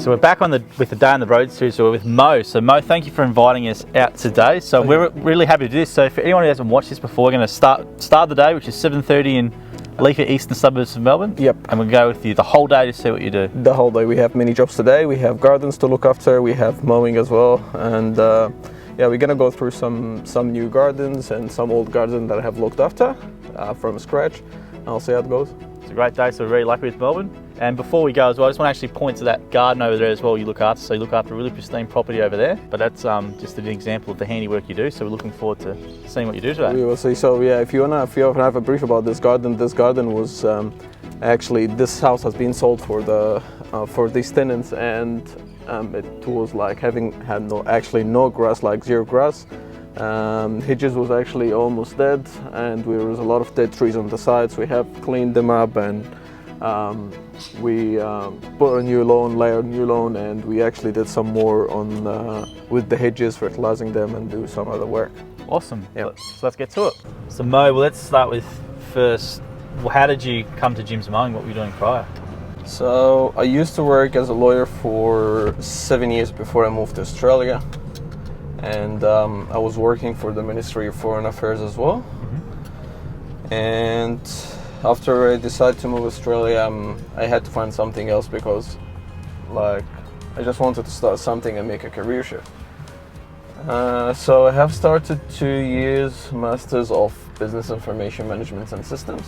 So we're back with the Day on the Road series. So we're with Mo. So Mo, thank you for inviting us out today. So we're really happy to do this. So for anyone who hasn't watched this before, we're going to start the day, which is 7:30 in Leafy, eastern suburbs of Melbourne. Yep. And we'll go with you the whole day to see what you do. The whole day. We have many jobs today. We have gardens to look after. We have mowing as well. And yeah, we're gonna go through some new gardens and some old gardens that I have looked after from scratch. I'll see how it goes. It's a great day, so we're very lucky with Melbourne. And before we go as well, I just want to actually point to that garden over there as well you look after. So you look after a really pristine property over there. But that's just an example of the handiwork you do. So we're looking forward to seeing what you do today. We will see. So yeah, if you wanna have a brief about this garden was actually, this house has been sold for these tenants, and it was like had no grass, like zero grass. Hedges was actually almost dead, and there was a lot of dead trees on the sides. We have cleaned them up, and we put a new lawn, and we actually did some more on with the hedges, fertilizing them, and do some other work. Awesome. Yeah. So let's get to it. So Mo, well, let's start with first. Well, how did you come to Jim's Mowing? What were you doing prior? So I used to work as a lawyer for 7 years before I moved to Australia, and I was working for the Ministry of Foreign Affairs as well. Mm-hmm. And after I decided to move to Australia, I had to find something else because, like, I just wanted to start something and make a career shift. So I have started 2 years Masters of Business Information Management and Systems.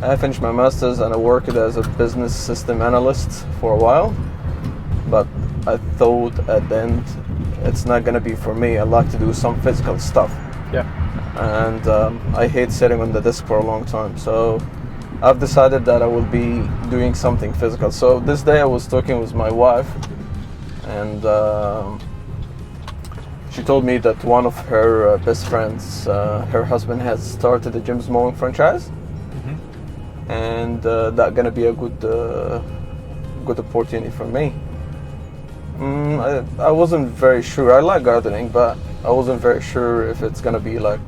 I finished my Masters and I worked as a business system analyst for a while, but I thought at the end it's not gonna be for me. I like to do some physical stuff. Yeah. And I hate sitting on the desk for a long time. So I've decided that I will be doing something physical. So this day I was talking with my wife, and she told me that one of her best friends, her husband has started a Jim's Mowing franchise. Mm-hmm. And that's gonna be a good opportunity for me. I wasn't very sure. I like gardening, but I wasn't very sure if it's gonna be like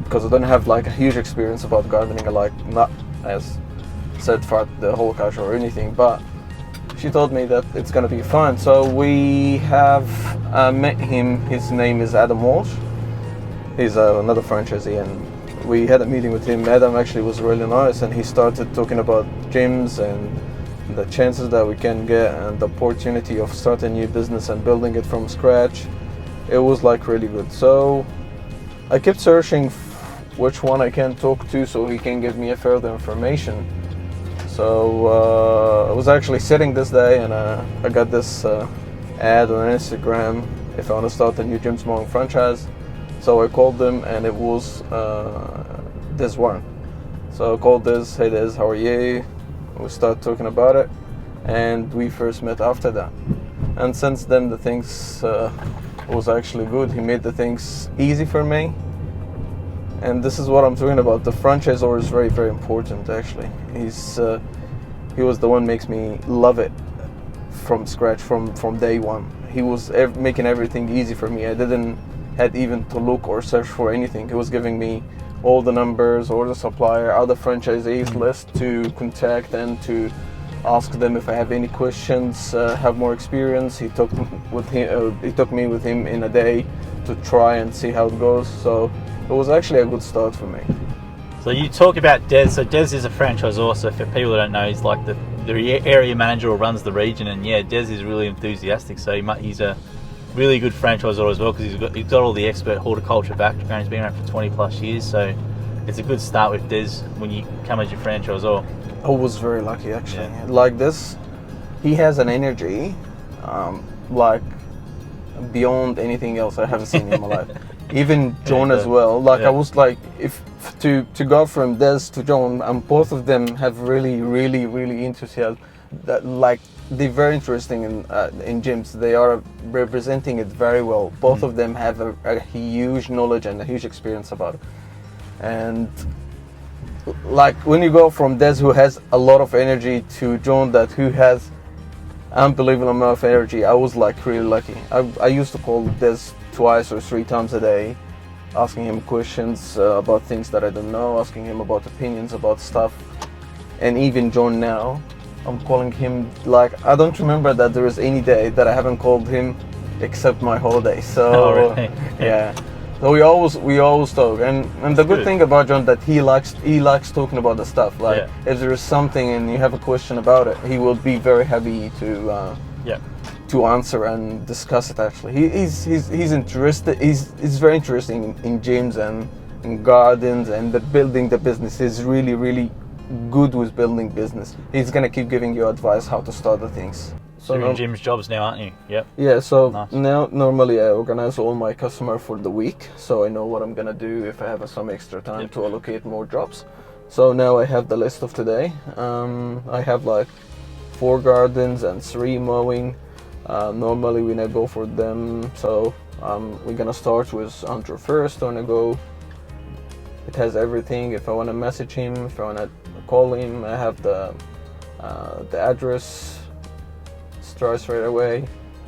because I don't have like a huge experience about gardening. I like not as certified the horticulture or anything, but she told me that it's gonna be fun. So we have met him. His name is Adam Walsh. He's another franchisee, and we had a meeting with him. Adam actually was really nice, and he started talking about gyms and the chances that we can get and the opportunity of starting a new business and building it from scratch. It was like really good. So I kept searching which one I can talk to so he can give me a further information. So I was actually sitting this day, and I got this ad on Instagram if I want to start a new Jim's Mowing franchise. So I called them, and it was this one. So I called this, hey Des, how are you? We started talking about it, and we first met after that. And since then the things was actually good. He made the things easy for me. And this is what I'm talking about. The franchisor is very, very important actually. He was the one makes me love it from scratch, from day one. He was making everything easy for me. I didn't had even to look or search for anything. He was giving me all the numbers or the supplier, other franchisees list to contact and to ask them if I have any questions, have more experience. He took me with him in a day to try and see how it goes. So it was actually a good start for me. So you talk about Des. So Des is a franchisor. So for people that don't know, he's like the area manager or runs the region. And yeah, Des is really enthusiastic. So he's a really good franchisor as well, because he's got all the expert horticulture background. He's been around for 20 plus years. So it's a good start with Des when you come as your franchisor. I was very lucky actually. Yeah. Like this, he has an energy like beyond anything else I haven't seen in my life. Even John as well. Like I was like, if to go from Des to John, and both of them have really enthusiasm. That like they're very interesting in gyms. They are representing it very well. Both of them have a huge knowledge and a huge experience about it. And like when you go from Des, who has a lot of energy, to John who has unbelievable amount of energy, I was like really lucky. I used to call Des 2 or 3 times a day, asking him questions about things that I don't know, asking him about opinions about stuff. And even John now, I'm calling him, like, I don't remember that there is any day that I haven't called him except my holiday. So Oh, really? yeah. So we always talk, and the good thing about John that he likes talking about the stuff. Like if there is something and you have a question about it, he will be very happy to answer and discuss it. Actually, he's interested. He's very interesting in gyms and in gardens and building the business. He's really good with building business. He's gonna keep giving you advice how to start the things. So you're in Jim's jobs now, aren't you? Yep. Yeah, so nice. Now normally I organize all my customer for the week, so I know what I'm gonna do if I have some extra time to allocate more jobs. So now I have the list of today. I have like 4 gardens and 3 mowing. Normally when I go for them, so we're gonna start with Andrew first. When I go, it has everything. If I want to message him, if I want to call him, I have the address. Start straight away,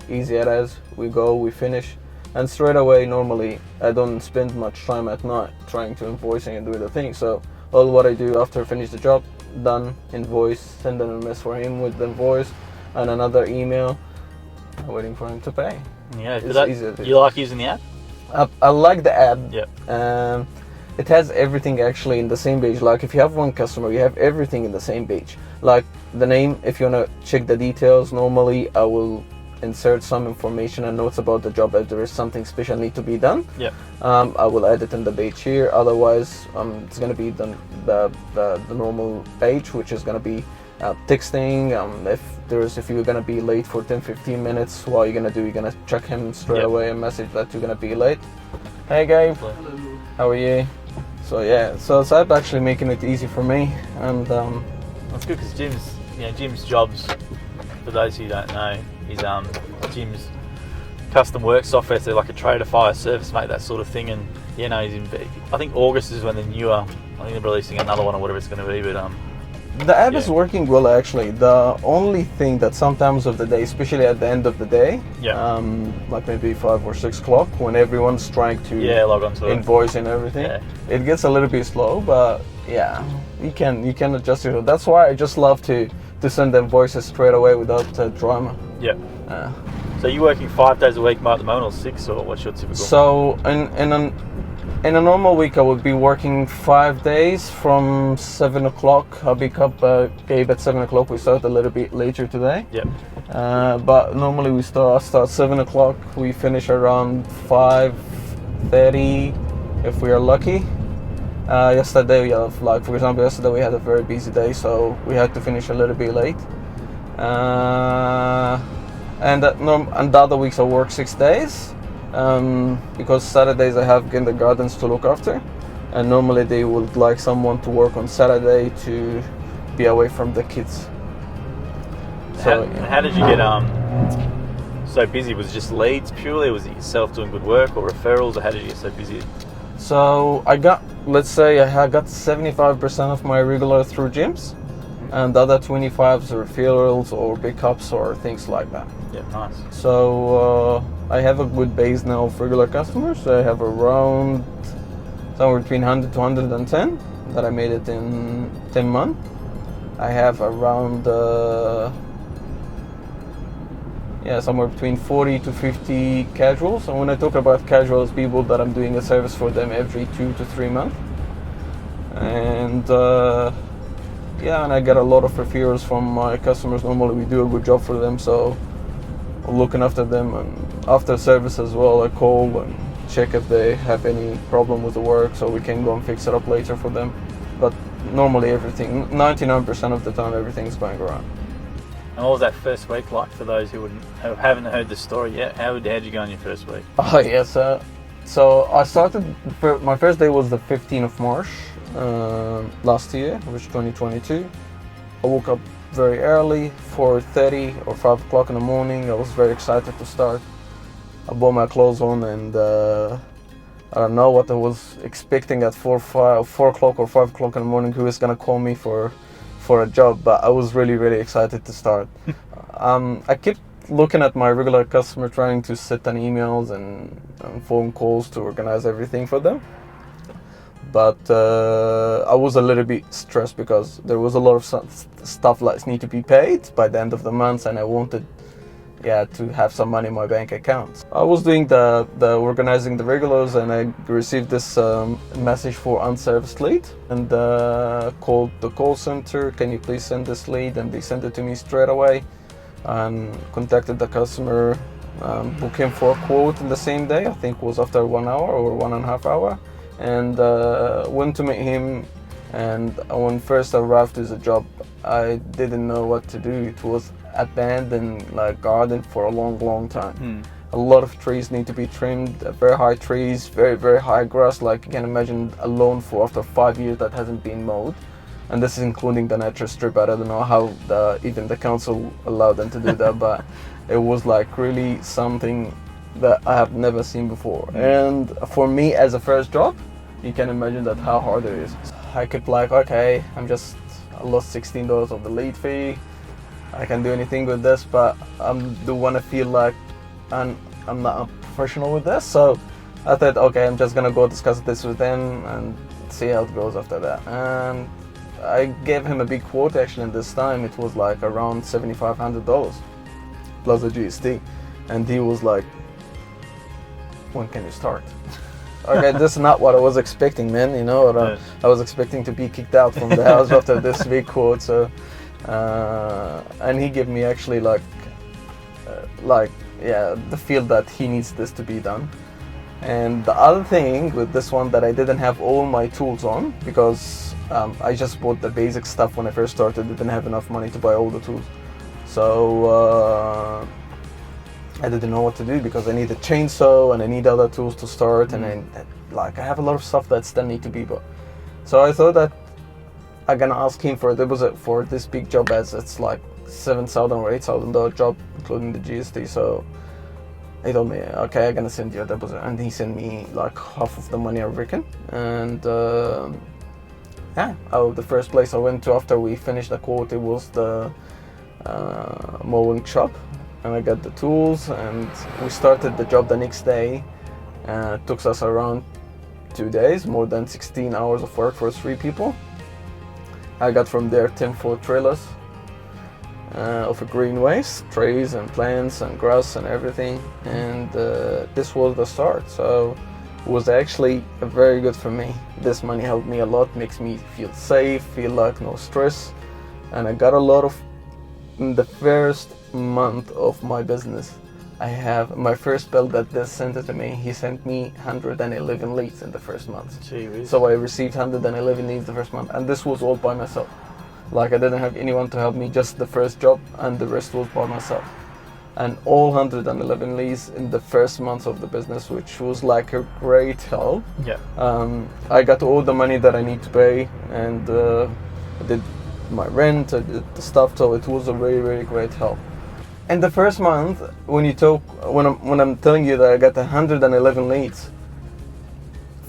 easy as we go, we finish, and straight away. Normally I don't spend much time at night trying to invoicing and do the thing. So all what I do after I finish the job, done, invoice, send an MS for him with the invoice and another email, waiting for him to pay. Yeah, you like using the app? I like the app. Yeah. It has everything actually in the same page. Like if you have one customer, you have everything in the same page. Like the name, if you want to check the details, normally I will insert some information and notes about the job if there is something special need to be done. Yeah. I will add it in the page here. Otherwise, it's going to be the normal page, which is going to be texting. If you're going to be late for 10-15 minutes, what you're going to do, you're going to check him straight away and message that you're going to be late. Hey Gabe, how are you? So yeah, so it's actually making it easy for me, and that's good because Jim's jobs, for those who don't know, is Jim's custom work software, so like a Traderfire, service mate, that sort of thing. And he's in. I think August is when the newer. I think they're releasing another one or whatever it's going to be, but the app is working well actually. The only thing that sometimes of the day, especially at the end of the day, like maybe 5 or 6 o'clock, when everyone's trying to log on to invoice and everything, it gets a little bit slow. But you can adjust it. That's why I just love to send them voices straight away without drama. Yeah. So you're working 5 days a week, at the moment, or 6, or what's your typical? So in a normal week, I would be working 5 days from 7 o'clock. I'll be up Gabe at 7 o'clock. We start a little bit later today. Yep. But normally we start 7 o'clock. We finish around 5:30 if we are lucky. Yesterday we have, like for example, yesterday we had a very busy day, so we had to finish a little bit late. And the other weeks I work 6 days. Because Saturdays I have kindergartens to look after, and normally they would like someone to work on Saturday to be away from the kids. So how did you get so busy? Was it just leads purely? Was it yourself doing good work or referrals, or how did you get so busy? So I got 75% of my regular through gyms, and the other 25s are referrals or pickups or things like that. Yeah, nice. So I have a good base now of regular customers. I have around somewhere between 100 to 110 that I made it in 10 months. I have around somewhere between 40 to 50 casuals. And when I talk about casuals, people that I'm doing a service for them every 2 to 3 months. And and I get a lot of referrals from my customers. Normally we do a good job for them, so looking after them, and after service as well, I call and check if they have any problem with the work, so we can go and fix it up later for them. But normally 99% of the time, everything's going around. And what was that first week like for those who haven't heard the story yet? How did you go on your first week? Oh yes, so I started. My first day was the 15th of March last year, which 2022. I woke up very early, 4:30 or 5 o'clock in the morning. I was very excited to start. I bought my clothes on, and I don't know what I was expecting at 4 o'clock or 5 o'clock in the morning, who was gonna call me for a job, but I was really excited to start. I kept looking at my regular customer, trying to set an emails and phone calls to organize everything for them. but I was a little bit stressed because there was a lot of stuff that need to be paid by the end of the month, and I wanted to have some money in my bank account. I was doing the organizing the regulars, and I received this message for unserviced lead, and called the call center, can you please send this lead? And they sent it to me straight away, and contacted the customer, booked him for a quote in the same day. I think it was after 1 hour or 1.5 hours, and went to meet him. And when first I arrived to the job, I didn't know what to do. It was abandoned like garden for a long time. A lot of trees need to be trimmed, very high trees, very high grass, like you can imagine a lawn for after 5 years that hasn't been mowed. And this is including the natural strip. I don't know how even the council allowed them to do that, but it was like really something that I have never seen before. And for me as a first job, you can imagine that how hard it is. I could like, okay, I lost $16 of the lead fee. I can do anything with this, but I do want to feel like I'm not a professional with this. So I thought, okay, I'm just gonna go discuss this with him and see how it goes after that. And I gave him a big quote actually, and this time it was like around $7,500 plus the GST. And he was like, when can you start? Okay, this is not what I was expecting, man. You know, I was expecting to be kicked out from the house after this big quote. So, and he gave me actually the feel that he needs this to be done. And the other thing with this one, that I didn't have all my tools on, because I just bought the basic stuff when I first started. Didn't have enough money to buy all the tools, so I didn't know what to do, because I need a chainsaw and I need other tools to start, and I have a lot of stuff that still need to be bought. So I thought that I'm gonna ask him for a deposit for this big job, as it's like $7,000 or $8,000 job, including the GST. So he told me, okay, I'm gonna send you a deposit, and he sent me like half of the money, I reckon. And the first place I went to after we finished the quote, it was the mowing shop, and I got the tools, and we started the job the next day. It took us around 2 days, more than 16 hours of work for 3 people. I got from there 10-foot trailers of a green waste, trees and plants and grass and everything, and this was the start. So it was actually very good for me. This money helped me a lot, makes me feel safe, feel like no stress, and I got a lot of. In the first month of my business, I have my first bill that they sent it to me. He sent me 111 leads in the first month. Jeez. So I received 111 leads the first month, and this was all by myself. Like I didn't have anyone to help me, just the first job, and the rest was by myself. And all 111 leads in the first month of the business, which was like a great help. Yeah. I got all the money that I need to pay, and I did my rent, I did the stuff, so it was a very great help. And the first month, when I'm telling you that I got 111 leads,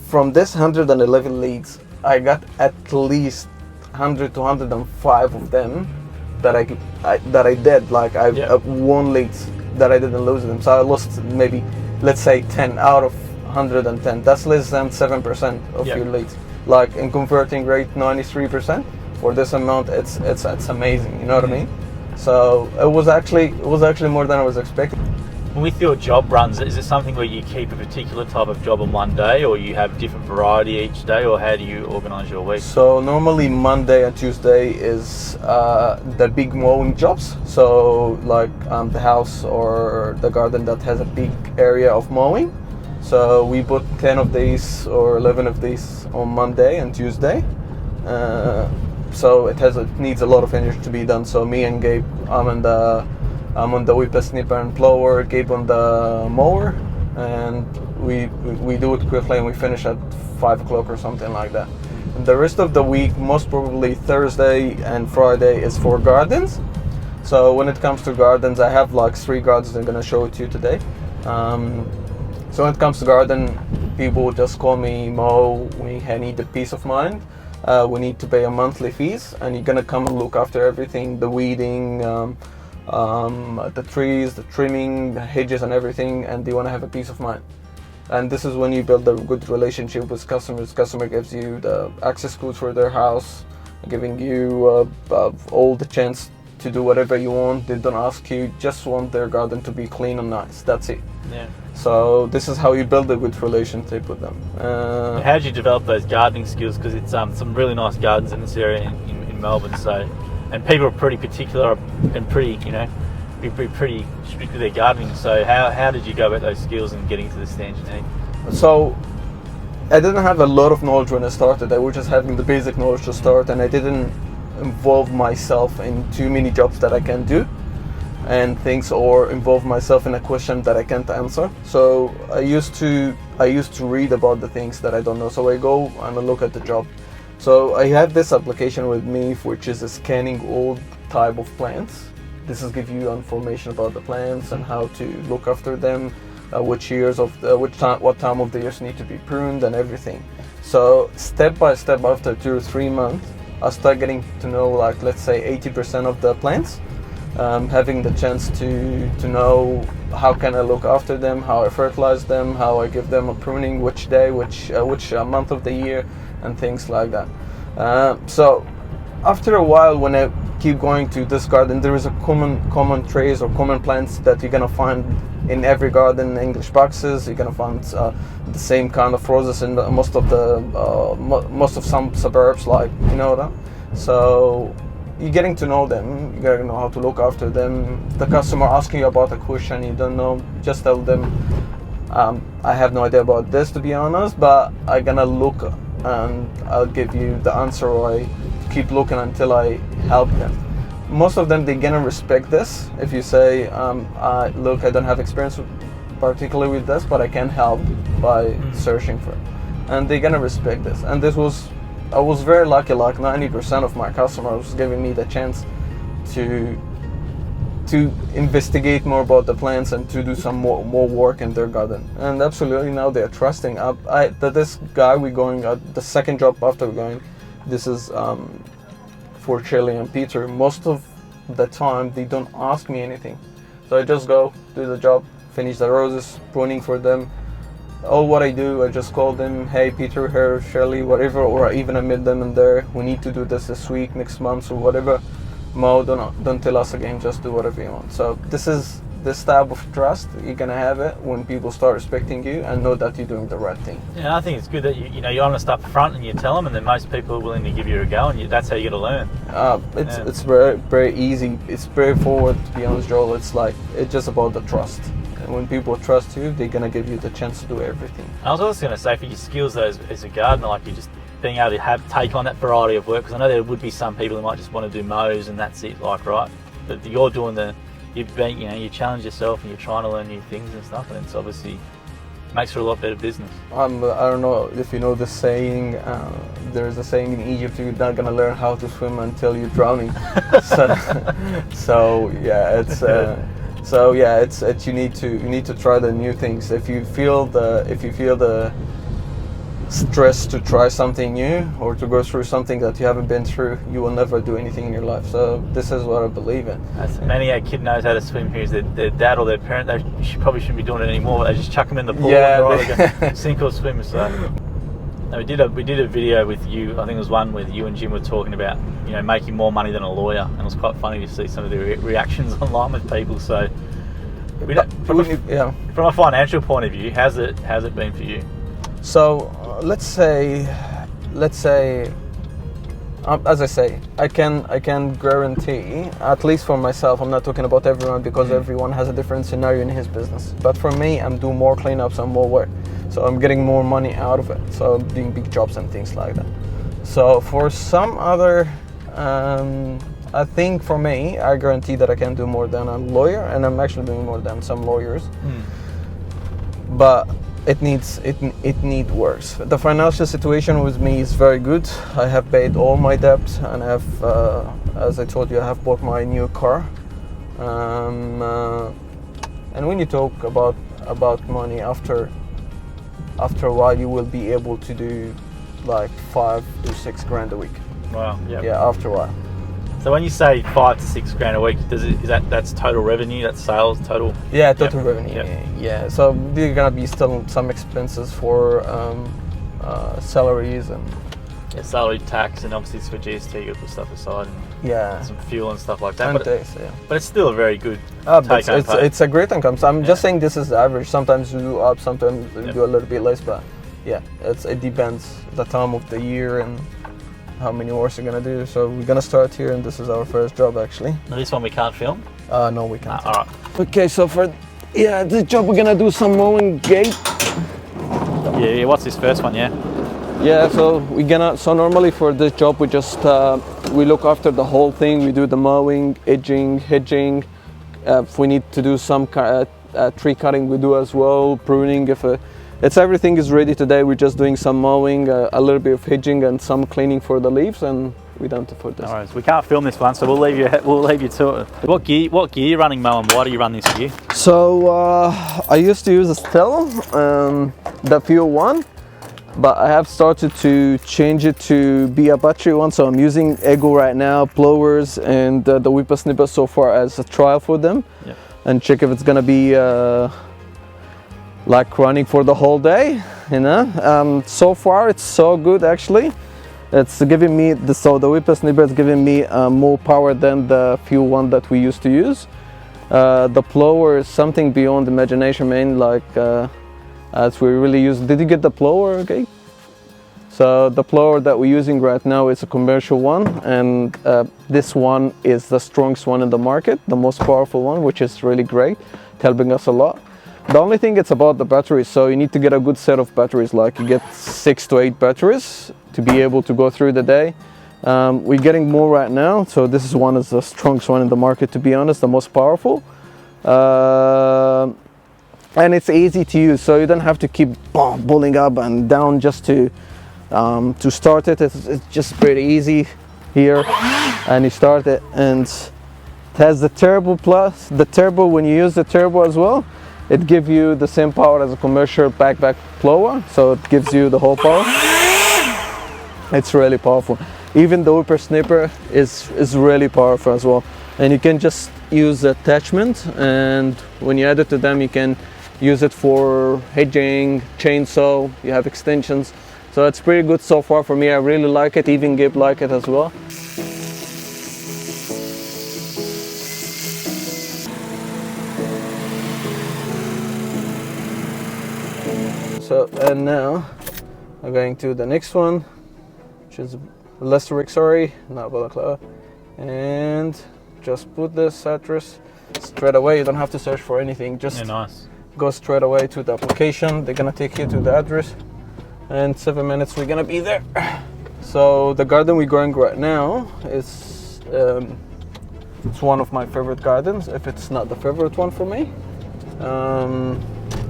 from this 111 leads, I got at least 100 to 105 of them that I did. Like I won leads that I didn't lose them. So I lost maybe, let's say 10 out of 110. That's less than 7% of your leads. Like in converting rate 93%. For this amount, it's amazing. You know what I mean? So it was actually more than I was expecting. With your job runs, is it something where you keep a particular type of job on one day, or you have different variety each day, or how do you organise your week? So normally Monday and Tuesday is the big mowing jobs. So like the house or the garden that has a big area of mowing. So we put 10 of these or 11 of these on Monday and Tuesday. So it needs a lot of energy to be done. So me and Gabe, I'm on the whipper snipper and blower, Gabe on the mower, and we do it quickly, and we finish at 5 o'clock or something like that. And the rest of the week, most probably Thursday and Friday, is for gardens. So when it comes to gardens, I have like 3 gardens I'm gonna show it to you today. So when it comes to garden, people just call me Mo. We need a peace of mind. We need to pay a monthly fees, and you're gonna come and look after everything, the weeding, the trees, the trimming, the hedges and everything, and you wanna have a peace of mind. And this is when you build a good relationship with customers. Customer gives you the access code for their house, giving you all the chance to do whatever you want. They don't ask you, just want their garden to be clean and nice. That's it. Yeah. So this is how you build a good relationship with them. How did you develop those gardening skills? Because it's some really nice gardens in this area in Melbourne. So, and people are pretty particular and pretty, be pretty strict with their gardening. So how did you go about those skills and getting to the standard you need? So I didn't have a lot of knowledge when I started. I was just having the basic knowledge to start, and I didn't involve myself in too many jobs that I can do and things, or involve myself in a question that I can't answer. So I used to read about the things that I don't know. So I go and I look at the job. So I have this application with me, which is scanning all type of plants. This is give you information about the plants and how to look after them, what time of the years need to be pruned and everything. So step by step, after 2 or 3 months, I start getting to know, like, let's say 80% of the plants, having the chance to know how can I look after them, how I fertilize them, how I give them a pruning, which day, which month of the year, and things like that. So after a while, when I keep going to this garden, there is a common traits or common plants that you're gonna find in every garden. English boxes, you're gonna find the same kind of roses in most of some suburbs, like, that. So you're getting to know them, you gotta know how to look after them. The customer asking you about a question you don't know, just tell them, I have no idea about this, to be honest, but I'm gonna look and I'll give you the answer, or I keep looking until I help them. Most of them, they're gonna respect this. If you say, look, I don't have experience particularly with this, but I can help by searching for it, and they're gonna respect this. And I was very lucky, like 90% of my customers was giving me the chance to investigate more about the plants and to do some more work in their garden. And absolutely now they're trusting. This guy, we're going the second job after we're going. This is for Shirley and Peter. Most of the time they don't ask me anything, so I just go do the job, finish the roses, pruning for them. All what I do, I just call them, hey Peter, here Shirley, whatever, or even I meet them in there. We need to do this week, next month, or whatever. Mo, don't tell us again, just do whatever you want. So this type of trust, you're gonna have it when people start respecting you and know that you're doing the right thing. Yeah, I think it's good that you're honest up front and you tell them, and then most people are willing to give you a go, and that's how you got to learn. It's very, very easy. It's very forward, to be honest, Joel. It's just about the trust. And when people trust you, they're gonna give you the chance to do everything. I was also going to say, for your skills though, as a gardener, like you just being able to take on that variety of work, because I know there would be some people who might just want to do mows and that's it, like, right? But you're doing you challenge yourself and you're trying to learn new things and stuff, and it's obviously makes for a lot better business. I don't know if you know the saying. There's a saying in Egypt: you're not gonna learn how to swim until you're drowning. so yeah, it's you need to try the new things. If you feel the stress to try something new or to go through something that you haven't been through, you will never do anything in your life. So this is what I believe in. Many a kid knows how to swim here is their dad or their parent. They probably shouldn't be doing it anymore, but they just chuck them in the pool and go sink or swim. So we did a video with you. I think it was one with you and Jim were talking about making more money than a lawyer, and it was quite funny to see some of the reactions online with people. So from a financial point of view, how's it been for you? So let's say, as I say, I can guarantee, at least for myself, I'm not talking about everyone because everyone has a different scenario in his business. But for me, I'm doing more cleanups and more work, so I'm getting more money out of it. So I'm doing big jobs and things like that. So for some other, I think for me, I guarantee that I can do more than a lawyer, and I'm actually doing more than some lawyers. But it needs worse. The financial situation with me is very good. I have paid all my debts, and I have, as I told you, I have bought my new car. And when you talk about money, after a while, you will be able to do like 5 to 6 grand a week. Wow. Yeah. After a while. So when you say 5 to 6 grand a week, that's total revenue? That's sales total? Yeah, total revenue. Yep. Yeah. So there's gonna be still some expenses for salaries and salary, tax, and obviously it's for GST. You got to put stuff aside and some fuel and stuff like that. And tax, but it's still a very good take home pay. It's a great income. So I'm just saying this is the average. Sometimes you do up, sometimes you do a little bit less, but yeah, it depends the time of the year and how many hours you're gonna do. So we're gonna start here, and this is our first job actually. Now this one we can't film? No, we can't. All right. Okay, so for this job we're gonna do some mowing gate. Yeah. What's this first one? Yeah, so normally for this job we just we look after the whole thing. We do the mowing, edging, hedging. If we need to do some tree cutting, we do as well. Pruning. If everything is ready today, we're just doing some mowing, a little bit of hedging, and some cleaning for the leaves, and we're done for this. All right, we can't film this one, so we'll leave you to it. What gear are you running, Mo, and why do you run this gear? So I used to use a Stella, the Fuel one. But I have started to change it to be a battery one, so I'm using Ego right now, blowers, and the whippersnipper so far as a trial for them, and check if it's gonna be like running for the whole day, you know. So far it's so good actually. It's giving me the whippersnipper is giving me more power than the Fuel one that we used to use. The blower is something beyond imagination, man. Like. As we really use. Did you get the blower? Okay. So the blower that we're using right now is a commercial one, and this one is the strongest one in the market, the most powerful one, which is really great, helping us a lot. The only thing it's about the batteries, so you need to get a good set of batteries, like you get 6 to 8 batteries to be able to go through the day. We're getting more right now, so this is one of the strongest one in the market, to be honest, the most powerful. And it's easy to use, so you don't have to keep pulling up and down just to start it. It's just pretty easy here, and you start it, and it has the turbo plus. The turbo, when you use the turbo as well, it gives you the same power as a commercial backpack blower, so it gives you the whole power. It's really powerful. Even the whippersnipper is really powerful as well, and you can just use the attachment, and when you add it to them, you can use it for hedging, chainsaw, you have extensions. So it's pretty good so far for me. I really like it, even Gabe like it as well. So, and now I'm going to the next one, which is Leicester, sorry, not Balaclava. And just put this address straight away. You don't have to search for anything, just nice. Go straight away to the application. They're gonna take you to the address, and 7 minutes we're gonna be there. So the garden we're going right now is it's one of my favorite gardens, if it's not the favorite one for me.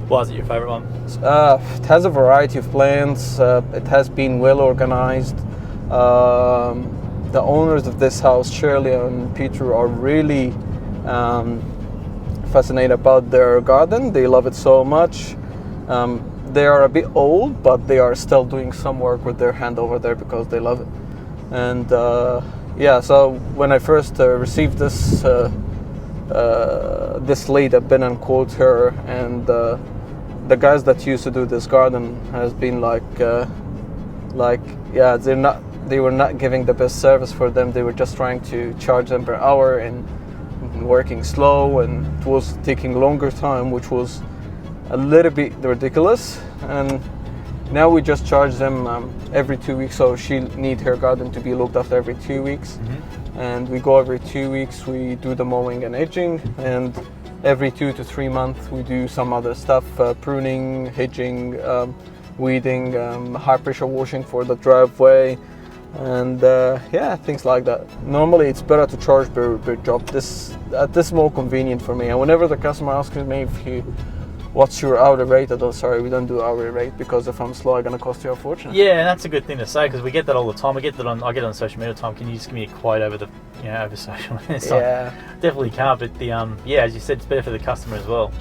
Why is it your favorite one? It has a variety of plants. It has been well organized. The owners of this house, Shirley and Peter, are really fascinated about their garden. They love it so much. They are a bit old, but they are still doing some work with their hand over there because they love it. And so when I first received this this lead, I've been and quote her, and the guys that used to do this garden has been they were not giving the best service for them. They were just trying to charge them per hour and working slow, and it was taking longer time, which was a little bit ridiculous. And now we just charge them every 2 weeks, so she need her garden to be looked after every 2 weeks. And we go every 2 weeks, we do the mowing and edging, and every 2 to 3 months we do some other stuff, pruning, hedging, weeding, high pressure washing for the driveway, and things like that. Normally it's better to charge per job. This is more convenient for me. And whenever the customer asks me what's your hourly rate, I don't, sorry, we don't do hourly rate, because if I'm slow, I'm gonna cost you a fortune. Yeah, and that's a good thing to say, because we get that all the time. I get it on social media all the time. Can you just give me a quote over over social media? It's definitely can't. But as you said, it's better for the customer as well.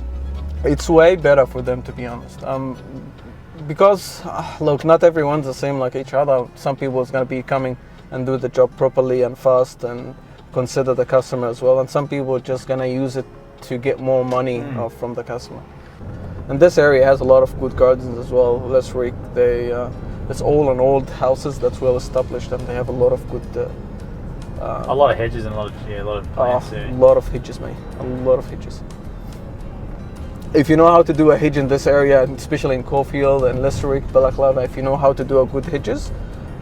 It's way better for them, to be honest. Because look, not everyone's the same like each other. Some people is gonna be coming and do the job properly and fast, and consider the customer as well, and some people are just gonna use it to get more money from the customer. And this area has a lot of good gardens as well. Leicester, it's all on old houses that's well established, and they have a lot of good. A lot of hedges and a lot of plants. A lot of hedges, mate. A lot of hedges. If you know how to do a hedge in this area, especially in Caulfield and Leicester, Balaclava, if you know how to do a good hedges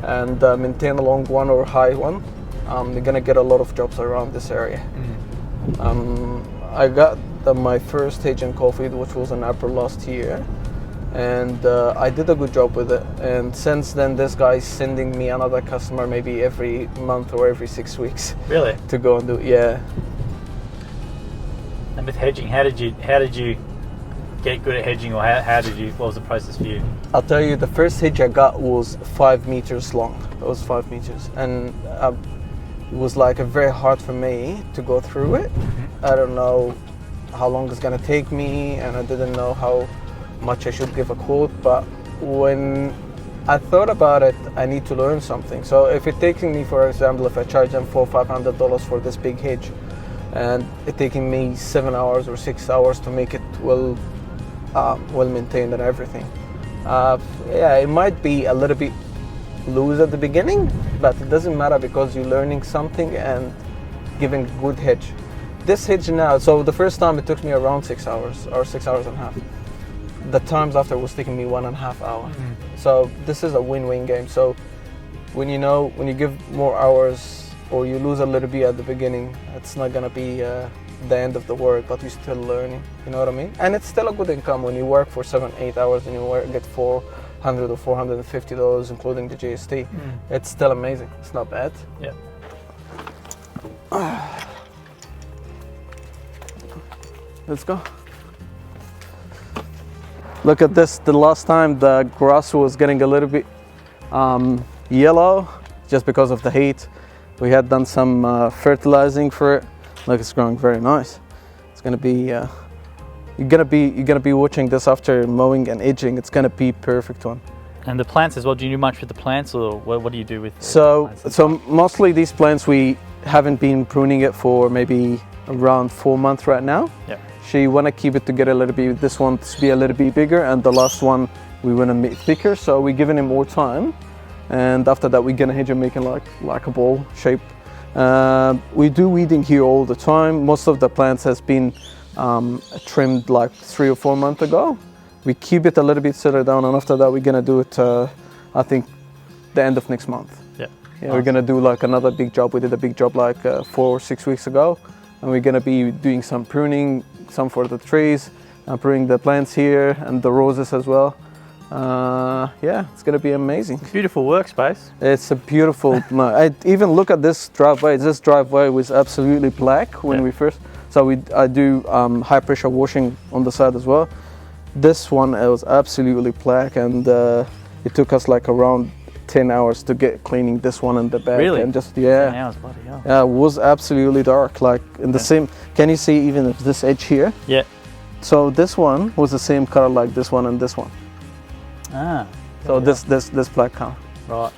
and maintain a long one or high one, you're gonna get a lot of jobs around this area. I got my first hedge in Caulfield, which was in April last year, and I did a good job with it. And since then, this guy's sending me another customer maybe every month or every 6 weeks. Really? To go and do, yeah. And with hedging, how did you get good at hedging, or what was the process for you? I'll tell you, the first hedge I got was 5 meters long. It was 5 meters, and it was like very hard for me to go through it. I don't know how long it's gonna take me, and I didn't know how much I should give a quote. But when I thought about it, I need to learn something. So if it's taking me, for example, if I charge them $400-500 for this big hedge, and it's taking me 7 hours or 6 hours to make it well maintained and everything. It might be a little bit loose at the beginning, but it doesn't matter because you're learning something and giving a good hedge. This hedge now, so the first time it took me around 6 hours or 6 hours and a half. The times after was taking me 1.5 hours. So this is a win-win game. So when you give more hours or you lose a little bit at the beginning, it's not gonna be the end of the work, but you're still learning, you know what I mean? And it's still a good income when you work for 7-8 hours and you get $400 or $450, including the GST. It's still amazing. It's not bad. Yeah. Let's go. Look at this. The last time the grass was getting a little bit yellow just because of the heat. We had done some fertilizing for it. Look, it's growing very nice. It's gonna be you're gonna be watching this after mowing and edging. It's gonna be perfect one. And the plants as well. Do you do much with the plants, or what do you do with the plants? So mostly these plants we haven't been pruning it for maybe around 4 months right now. Yeah. She wanna keep it to get a little bit. This one to be a little bit bigger, and the last one we wanna make thicker. So we're giving him more time, and after that we're gonna hedge him, making like a ball shape. We do weeding here all the time. Most of the plants has been trimmed like 3 or 4 months ago. We keep it a little bit settled down, and after that we're gonna do it I think the end of next month. Yeah, nice. We're gonna do like another big job. We did a big job like 4 or 6 weeks ago, and we're gonna be doing some pruning, some for the trees, pruning the plants here and the roses as well. It's gonna be amazing. Beautiful workspace. It's a beautiful. I even look at this driveway. This driveway was absolutely black when we first. So I do high pressure washing on the side as well. This one was absolutely black, and it took us like around 10 hours to get cleaning this one in the back. Really? And just 10 hours, bloody hell. Yeah, it was absolutely dark. Like in the same. Can you see even this edge here? Yeah. So this one was the same color like this one and this one. Ah. So this black color. Right.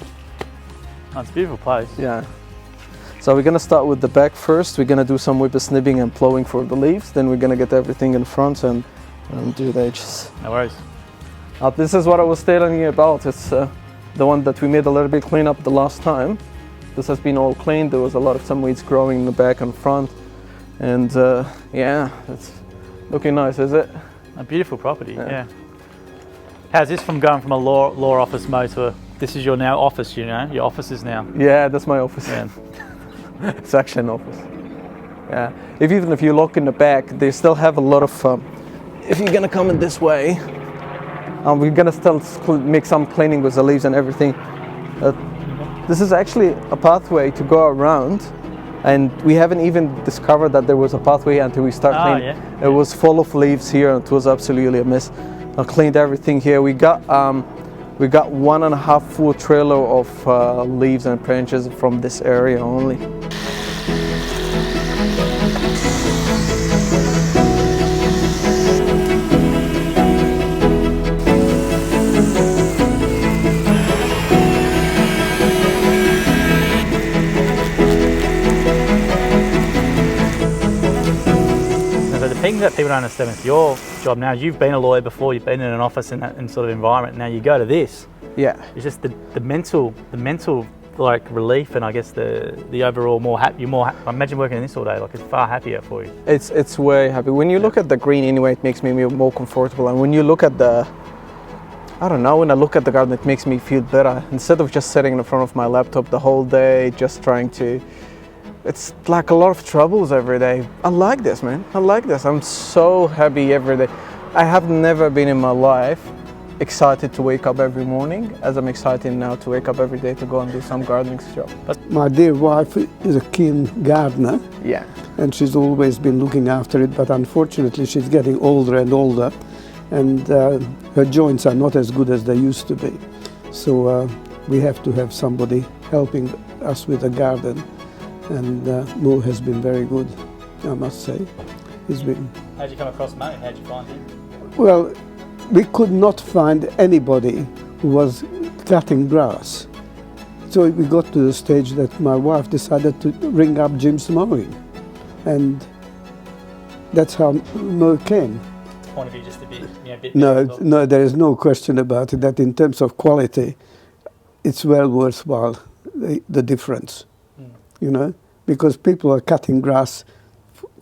That's a beautiful place. Yeah. So we're gonna start with the back first. We're gonna do some whippersnipping and plowing for the leaves. Then we're gonna get everything in front and do the edges. No worries. This is what I was telling you about. It's the one that we made a little bit clean up the last time. This has been all cleaned. There was a lot of some weeds growing in the back and front. And it's looking nice, is it? A beautiful property, yeah. How's this from going from a law office mode to this is your now office, your office is now? Yeah, that's my office. Yeah. It's actually an office. Yeah. Even if you look in the back, they still have a lot of, if you're gonna come in this way, we're gonna still make some cleaning with the leaves and everything. This is actually a pathway to go around, and we haven't even discovered that there was a pathway until we start cleaning. Yeah. It was full of leaves here, and it was absolutely a mess. I cleaned everything here. We got 1.5 full trailer of leaves and branches from this area only. thing that people don't understand with your job now, you've been a lawyer before, you've been in an office in that sort of environment. Now you go to this. Yeah. It's just the mental like relief, and I guess the overall more happy. Imagine working in this all day. Like, it's far happier for you. It's way happy. When you look at the green anyway, it makes me more comfortable. And when you look at I don't know, when I look at the garden, it makes me feel better. Instead of just sitting in front of my laptop the whole day, just trying to, it's like a lot of troubles every day. I like this, man. I like this. I'm so happy every day. I have never been in my life excited to wake up every morning as I'm excited now to wake up every day to go and do some gardening job. My dear wife is a keen gardener. Yeah. And she's always been looking after it, but unfortunately she's getting older and older, and her joints are not as good as they used to be. So we have to have somebody helping us with the garden, and Mo has been very good, I must say. He's been... How'd you come across Mowing? How'd you find him? Well, we could not find anybody who was cutting grass. So we got to the stage that my wife decided to ring up Jim's Mowing, and that's how Mo came. Point of view, just a bit. No, there is no question about it. That in terms of quality, it's well worthwhile the difference. You know, because people are cutting grass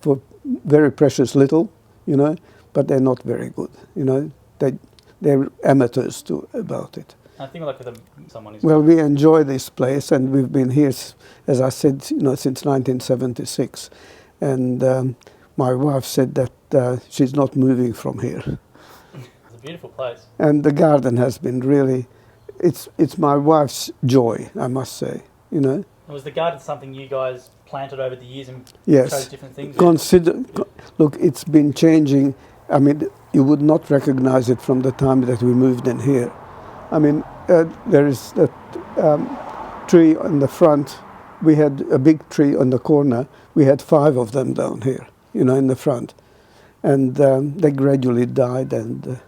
for very precious little, you know, but they're not very good. You know, they're amateurs too about it. I think like with someone who's... Well, we enjoy this place, and we've been here, as I said, you know, since 1976, and my wife said that she's not moving from here. It's a beautiful place. And the garden has been really, it's my wife's joy, I must say, you know. And was the garden something you guys planted over the years and yes. chose different things? Look, it's been changing. I mean, you would not recognize it from the time that we moved in here. I mean, there is that tree on the front. We had a big tree on the corner. We had 5 of them down here, you know, in the front. And they gradually died, and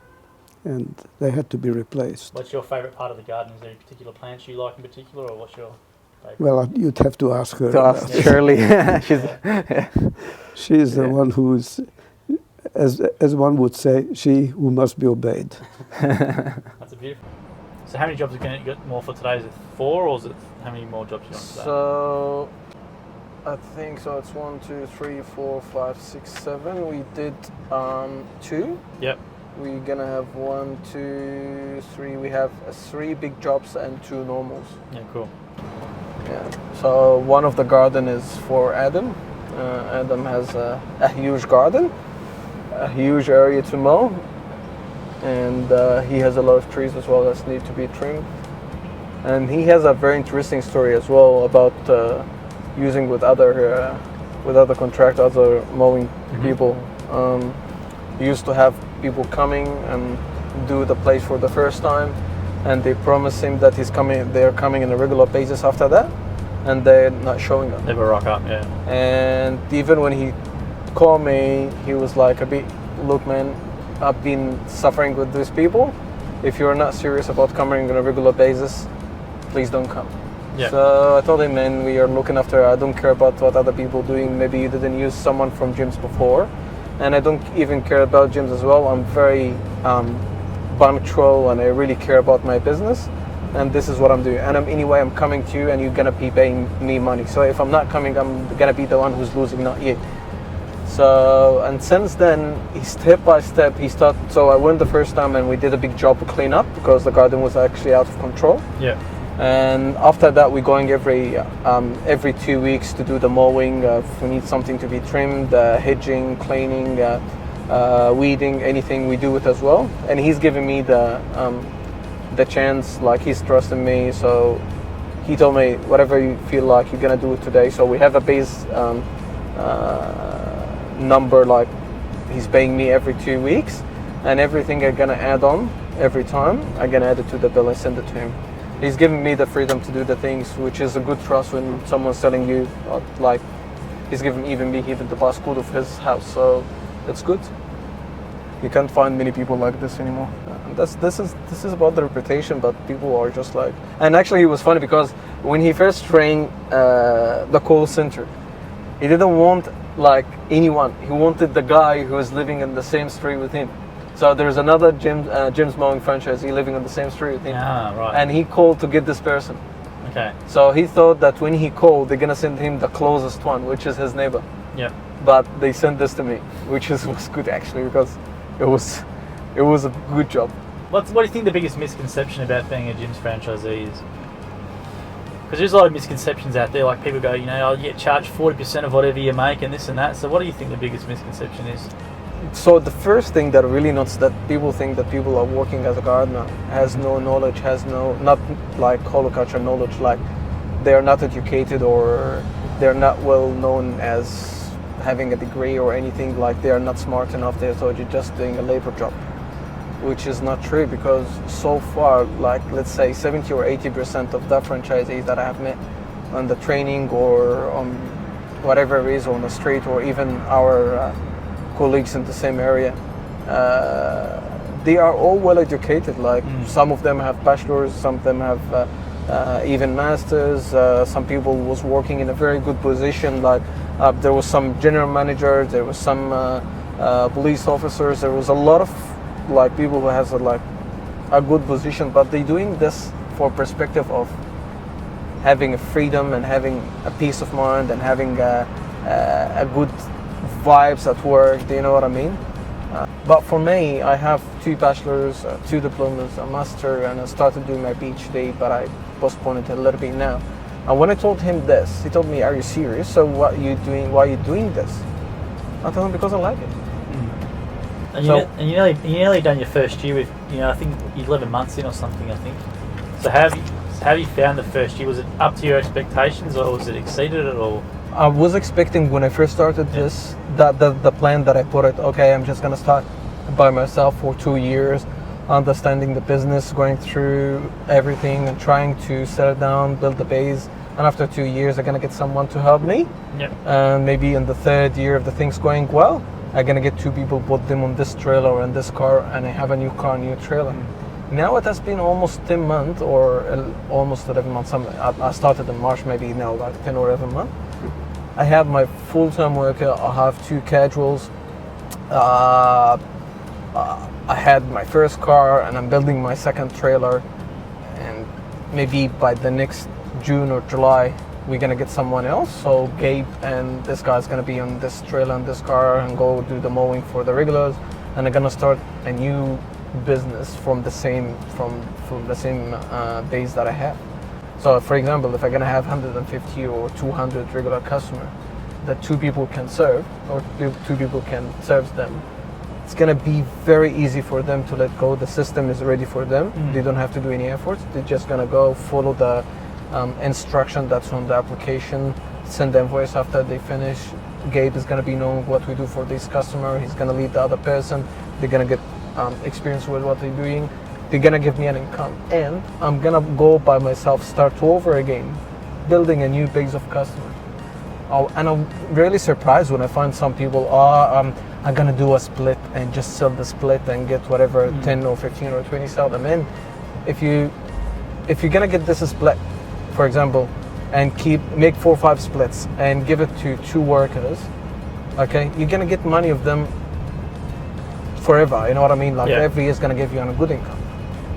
they had to be replaced. What's your favourite part of the garden? Is there any particular plants you like in particular, or what's your favourite? Well, you'd have to ask her. To ask Shirley. She's the one who's, as one would say, she who must be obeyed. That's a beautiful. So how many jobs are you got more for today? Is it 4, or is it how many more jobs you want today? So I think so. It's 1, 2, 3, 4, 5, 6, 7. We did 2. Yep. We're gonna have 1, 2, 3. We have 3 big jobs and 2 normals. Yeah, cool. Yeah. So one of the garden is for Adam. Adam has a huge garden, a huge area to mow, and he has a lot of trees as well that need to be trimmed. And he has a very interesting story as well about using with other contractors, other mowing people. He used to have people coming and do the place for the first time, and they promise him that they're coming on a regular basis after that, and they're not showing up. Never rock up, yeah. And even when he called me, he was like look man, I've been suffering with these people. If you're not serious about coming on a regular basis, please don't come. Yeah. So I told him, man, we are looking after, I don't care about what other people are doing. Maybe you didn't use someone from gyms before, and I don't even care about gyms as well. I'm very punctual, and I really care about my business, and this is what I'm doing. And I'm coming to you, and you're gonna be paying me money. So if I'm not coming, I'm gonna be the one who's losing, not you. So, and since then, step by step, he started. So I went the first time, and we did a big job to clean up because the garden was actually out of control. Yeah. And after that, we're going every 2 weeks to do the mowing. If we need something to be trimmed, hedging, cleaning, weeding, anything, we do it as well. And he's giving me the chance, like he's trusting me. So he told me, whatever you feel like, you're gonna do it today. So we have a base number, like he's paying me every 2 weeks, and everything I'm gonna add on every time, I'm gonna add it to the bill and send it to him. He's giving me the freedom to do the things, which is a good trust when someone's telling you, like, he's giving even me the passcode of his house, so it's good. You can't find many people like this anymore. This is about the reputation, but people are just like. And actually, it was funny because when he first trained the call center, he didn't want like anyone. He wanted the guy who is living in the same street with him. So there's another Jim's Mowing franchisee living on the same street with him. Ah, right. And he called to get this person. Okay. So he thought that when he called, they're gonna send him the closest one, which is his neighbor. Yep. But they sent this to me, which was good actually, because it was a good job. What do you think the biggest misconception about being a Jim's franchisee is? Because there's a lot of misconceptions out there. Like people go, you know, you get charged 40% of whatever you make and this and that. So what do you think the biggest misconception is? So the first thing that I really noticed, that people think that people are working as a gardener has no knowledge, not like horticulture knowledge, like they're not educated or they're not well known as having a degree or anything, like they're not smart enough there, so you're just doing a labor job, which is not true, because so far, like let's say 70 or 80% of the franchisees that I have met on the training or on whatever it is, on the street, or even our colleagues in the same area, they are all well educated. Like some of them have bachelors, some of them have even masters. Some people was working in a very good position. Like there was some general manager, there was some police officers. There was a lot of like people who has a good position, but they're doing this for perspective of having a freedom and having a peace of mind and having a good vibes at work. Do you know what I mean? But for me, I have 2 bachelors, 2 diplomas, a master, and I started doing my PhD, but I postponed it a little bit now. And when I told him this, he told me, "Are you serious? So what are you doing? Why are you doing this?" I told him, "Because I like it." And you nearly done your first year with, you know, I think 11 months in or something, I think. So how have you found the first year? Was it up to your expectations, or was it exceeded it, or? I was expecting when I first started this, that the plan that I put it, okay, I'm just gonna start by myself for 2 years, understanding the business, going through everything and trying to settle down, build the base. And after 2 years, I'm gonna get someone to help me. Yep. And maybe in the 3rd year, if the thing's going well, I'm gonna get 2 people, put them on this trailer or in this car, and I have a new car, new trailer. Now it has been almost 10 months or almost 11 months. I started in March, maybe now like 10 or 11 months. I have my full-time worker, I have 2 casuals. I had my first car and I'm building my 2nd trailer, and maybe by the next June or July we're gonna get someone else. So Gabe and this guy's gonna be on this trailer and this car and go do the mowing for the regulars, and I'm gonna start a new business from the same base that I have. So for example, if I'm gonna have 150 or 200 regular customers that 2 people can serve, or 2 people can serve them, it's gonna be very easy for them to let go. The system is ready for them. They don't have to do any efforts. They're just gonna go follow the instruction that's on the application, send the invoice after they finish. Gabe is gonna be knowing what we do for this customer. He's gonna lead the other person. They're gonna get experience with what they're doing. They're gonna give me an income, and I'm gonna go by myself, start over again, building a new base of customers. And I'm really surprised when I find some people, I'm gonna do a split and just sell the split and get whatever 10 or 15 or 20 sell them in. If you're gonna get this split, for example, and make 4 or 5 splits and give it to 2 workers, okay, you're gonna get money of them forever. You know what I mean? Like every year is gonna give you a good income.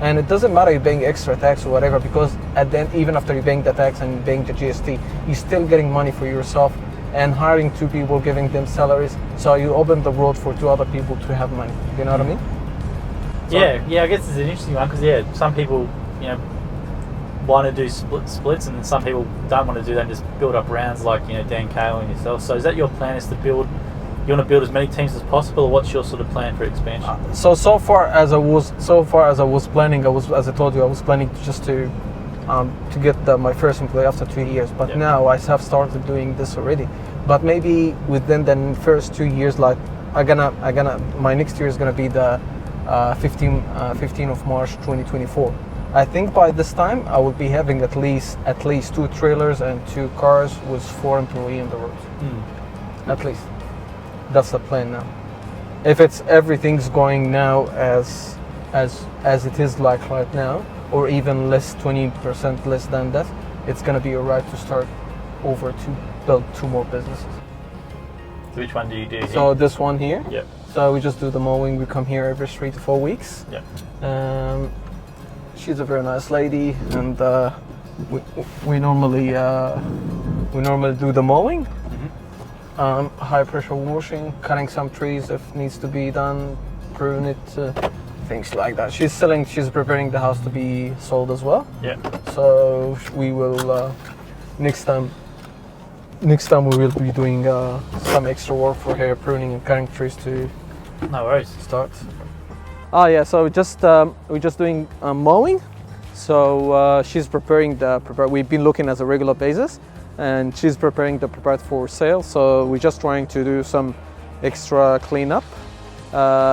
And it doesn't matter you're paying extra tax or whatever, because at the end, even after you're paying the tax and paying the GST, you're still getting money for yourself and hiring 2 people, giving them salaries. So you open the road for 2 other people to have money. You know what I mean? So, yeah, I guess it's an interesting one, because some people, you know, want to do splits, and some people don't want to do that and just build up rounds, like, you know, Dan Cale and yourself. So is that your plan, is to build? You want to build as many teams as possible, or what's your sort of plan for expansion? So far as I was planning, as I told you, I was planning to get my first employee after 3 years. But now I have started doing this already. But maybe within the first 2 years, like my next year is gonna be the 15 of March 2024. I think by this time I will be having at least 2 trailers and 2 cars with 4 employees on the road. At least. That's the plan now. If everything's going now as it is like right now, or even less, 20% less than that, it's gonna be alright to start over to build 2 more businesses. So which one do you do here? So this one here. Yep. So we just do the mowing. We come here every 3 to 4 weeks. Yep. She's a very nice lady, and we normally do the mowing, high pressure washing, cutting some trees if needs to be done, prune it, things like that. She's preparing the house to be sold as well. Yeah. So we will next time we will be doing some extra work for her, pruning and cutting trees to No worries. start. Oh yeah, so we're just doing mowing. So she's preparing we've been looking as a regular basis, and she's preparing the prepared for sale. So we're just trying to do some extra cleanup.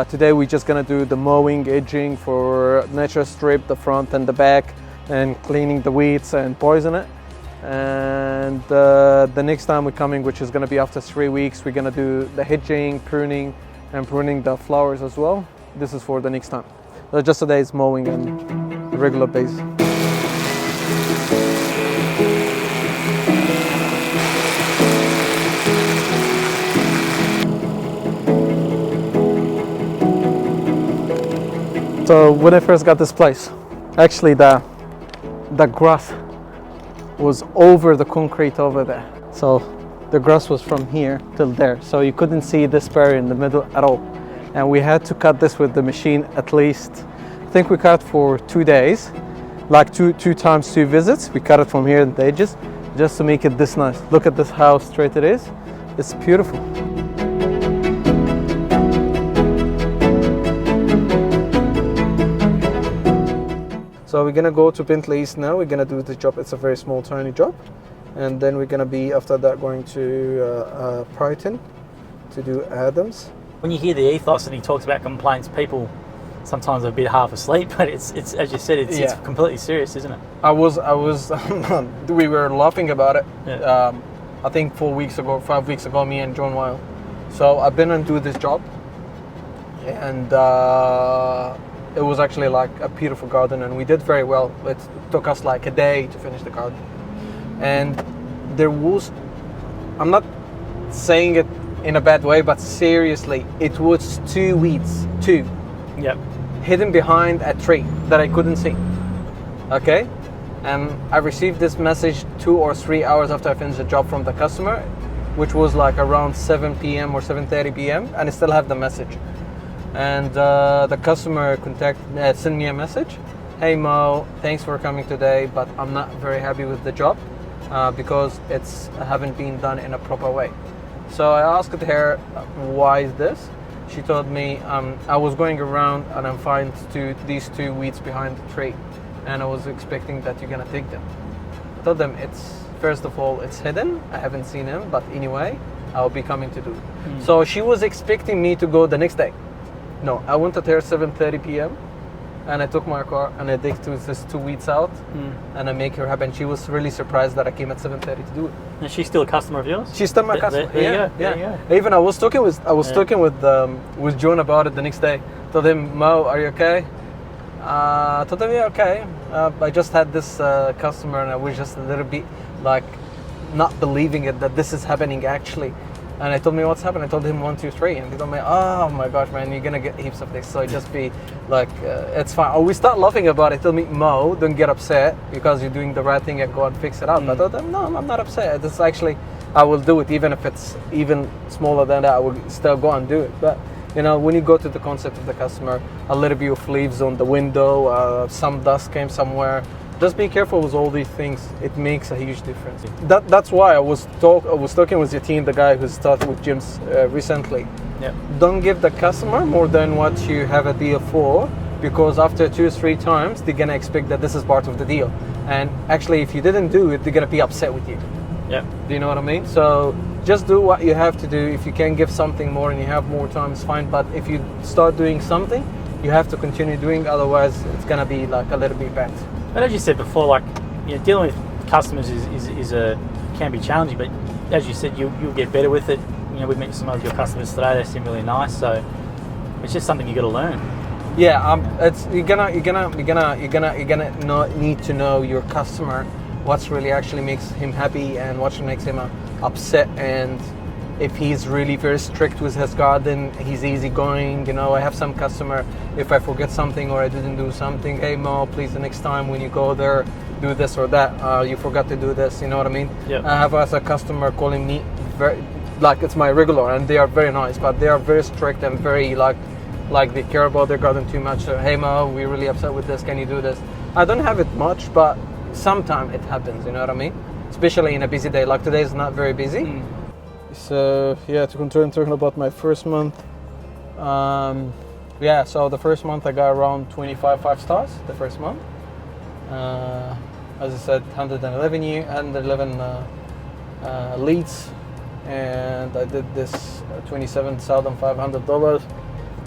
Today we're just gonna do the mowing, edging for natural strip, the front and the back, and cleaning the weeds and poison it. And the next time we're coming, which is gonna be after 3 weeks, we're gonna do the hedging, pruning, and pruning the flowers as well. This is for the next time. So just today is mowing and regular base. So when I first got this place, actually the grass was over the concrete over there. So the grass was from here till there. So you couldn't see this barrier in the middle at all. And we had to cut this with the machine at least, I think we cut for 2 days, like two times 2 visits. We cut it from here and the edges just to make it this nice. Look at this, how straight it is. It's beautiful. So we're gonna go to Bentley East now. We're gonna do the job. It's a very small, tiny job. And then we're gonna be, after that, going to Brighton to do Adams. When you hear the ethos and he talks about complaints, people sometimes are a bit half asleep, but it's as you said, it's completely serious, isn't it? I was we were laughing about it. Yeah. I think 5 weeks ago, me and John Weil. So I've been and do this job, and it was actually like a beautiful garden, and we did very well. It took us like a day to finish the garden, and there was, I'm not saying it in a bad way, but seriously, it was 2 weeds, Yep. hidden behind a tree that I couldn't see. Okay, and I received this message 2 or 3 hours after I finished the job from the customer, which was like around 7 p.m. or 7:30 p.m. and I still have the message. And the customer sent me a message. Hey Mo, thanks for coming today, but I'm not very happy with the job because it's haven't been done in a proper way. So I asked her, why is this? She told me, I was going around and I found these 2 weeds behind the tree, and I was expecting that you're gonna take them. I told them, first of all, it's hidden. I haven't seen him, but anyway, I'll be coming to do it. So she was expecting me to go the next day. No, I went at her 7:30 p.m. and I took my car and I dig these 2 weeds out and I make her happy. And she was really surprised that I came at 7:30 to do it. Is she still a customer of yours? She's still my customer. There you go. There you go. Even I was talking with John about it the next day. Told him, Mo, are you okay? Told him, yeah, okay. I just had this customer and I was just a little bit like not believing it that this is happening actually. And I told me what's happened. I told him 1, 2, 3, and he told me, "Oh my gosh, man, you're gonna get heaps of this." So I just be like, "It's fine." Oh, we start laughing about it. He told me, "Mo, don't get upset because you're doing the right thing and go and fix it up." But I told him, "No, I'm not upset. It's actually, I will do it even if it's even smaller than that. I will still go and do it." But you know, when you go to the concept of the customer, a little bit of leaves on the window, some dust came somewhere. Just be careful with all these things. It makes a huge difference. That's why I was talking with Yatin, the guy who started with gyms recently. Yeah. Don't give the customer more than what you have a deal for, because after 2 or 3 times, they're gonna expect that this is part of the deal. And actually, if you didn't do it, they're gonna be upset with you. Yeah. Do you know what I mean? So just do what you have to do. If you can give something more and you have more time, it's fine. But if you start doing something, you have to continue doing. Otherwise, it's gonna be like a little bit bad. But as you said before, like, you know, dealing with customers can be challenging. But as you said, you'll get better with it. You know, we've met some of your customers today. They seem really nice. So it's just something you got to learn. Yeah, you're gonna need to know your customer, what's really actually makes him happy and what makes him upset, and if he's really very strict with his garden, he's easygoing. You know, I have some customer, if I forget something or I didn't do something, hey Mo, please the next time when you go there, do this or that. You forgot to do this. You know what I mean? Yep. I have as a customer calling me very, like it's my regular, and they are very nice, but they are very strict and very like they care about their garden too much. So, hey Mo, we're really upset with this. Can you do this? I don't have it much, but sometimes it happens. You know what I mean? Especially in a busy day, like today is not very busy. So yeah, to continue talking about my first month. Yeah, so the first month I got around 25 5-stars. The first month, as I said, 111 leads, and I did this $27,500.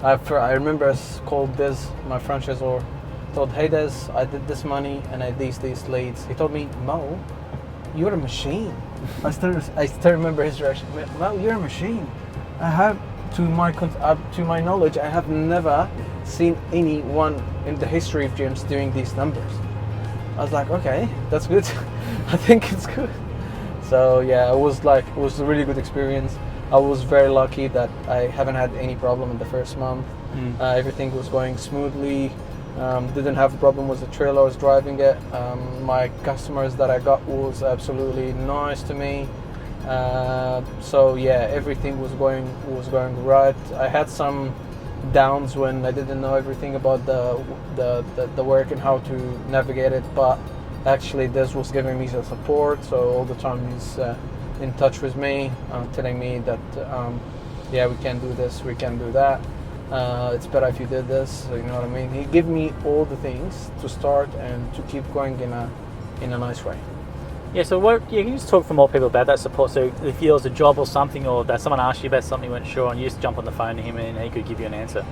I remember I called Des, my franchisor, told, hey Des, I did this money and I did these leads. He told me, Mo, you're a machine. I still remember his reaction. Well, you're a machine. I have, to my knowledge, I have never seen anyone in the history of gyms doing these numbers. I was like, okay, that's good. I think it's good. So yeah, it was a really good experience. I was very lucky that I haven't had any problem in the first month. Everything was going smoothly. Didn't have a problem with the trailer I was driving it. My customers that I got was absolutely nice to me. So yeah, everything was going right. I had some downs when I didn't know everything about the work and how to navigate it, but actually this was giving me the support. So all the time he's in touch with me, telling me that yeah, we can do this, we can do that. It's better if you did this, you know what I mean? He gave me all the things to start and to keep going in a nice way. Yeah, so can you just talk for more people about that support? So if there was a job or something, or that someone asked you about something you weren't sure on, you just jump on the phone to him and he could give you an answer.